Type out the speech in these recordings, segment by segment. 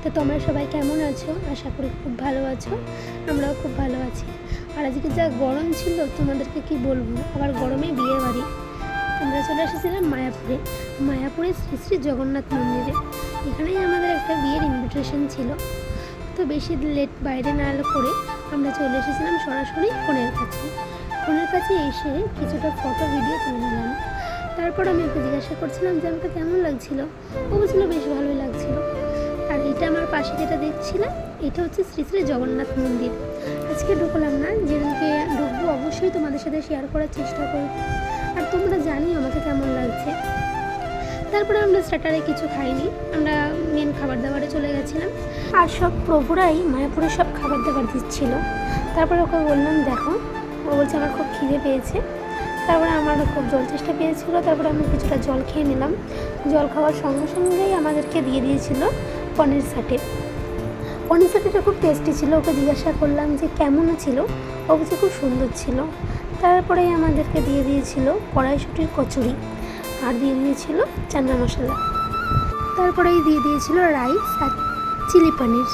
তো তোমরা সবাই কেমন আছো? আশা করি খুব ভালো আছো। আমরাও খুব ভালো আছি। আর আজকে যা গরম ছিল তোমাদেরকে কি বলবো, আবার গরমে বিয়ে বাড়ি। আমরা চলে এসেছিলাম মায়াপুরে শ্রী শ্রী জগন্নাথ মন্দিরে। এখানেই আমাদের একটা বিয়ের ইনভিটেশন ছিল। তো বেশি লেট বাইরে না করে আমরা চলে এসেছিলাম সরাসরি ফোনের কাছে এসে কিছুটা ফটো ভিডিও তুলে নিলাম। তারপর আমি ওকে জিজ্ঞাসা করছিলাম যে আমাকে কেমন লাগছিল। ও বলছিল বেশ ভালোই লাগছিল। আর এটা আমার পাশে যেটা দেখছিলাম, এটা হচ্ছে শ্রী শ্রী জগন্নাথ মন্দির। আজকে ঢুকলাম না, যেদিনকে ঢুকবো অবশ্যই তোমাদের সাথে শেয়ার করার চেষ্টা করব। আর তোমরা জানিও আমাকে কেমন লাগছে। তারপরে আমরা স্টার্টারে কিছু খাইনি, আমরা মেন খাবার দাবারে চলে গেছিলাম। আর সব প্রভুরাই মায়াপুরে সব খাবার দাবার দিচ্ছিল। তারপরে ওকে বললাম দেখো, ও বলছে আমার খুব খিদে পেয়েছে। তারপরে আমার খুব জল চেষ্টা পেয়েছিলো। তারপরে আমি কিছুটা জল খেয়ে নিলাম। জল খাওয়ার সঙ্গে সঙ্গেই আমাদেরকে দিয়ে দিয়েছিল পনির সাটিটা খুব টেস্টি ছিল। ওকে জিজ্ঞাসা করলাম যে কেমন ছিল, ও বলছে খুব সুন্দর ছিল। তারপরেই আমাদেরকে দিয়ে দিয়েছিল কড়াইশুঁটির কচুরি, আর দিয়ে দিয়েছিল চানা মশলা। তারপরেই দিয়ে দিয়েছিল রাইস আর চিলি পনির।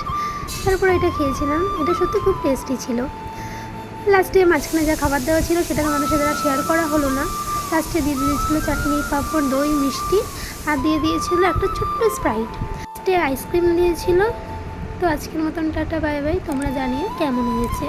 তারপরে এটা খেয়েছিলাম, এটা সত্যি খুব টেস্টি ছিল। লাস্টে মাঝখানে যা খাবার দেওয়া ছিল সেটা আমাদের সাথে শেয়ার করা হলো না। লাস্টে দিয়ে দিয়েছিল চাটনি, পাঁপড়, দই, মিষ্টি, আর দিয়ে দিয়েছিল একটা ছোট্ট স্প্রাইট। লাস্টে আইসক্রিম দিয়েছিল। তো আজকের মতন টাটা, বাই বাই। তোমরা জানিও কেমন হয়েছে।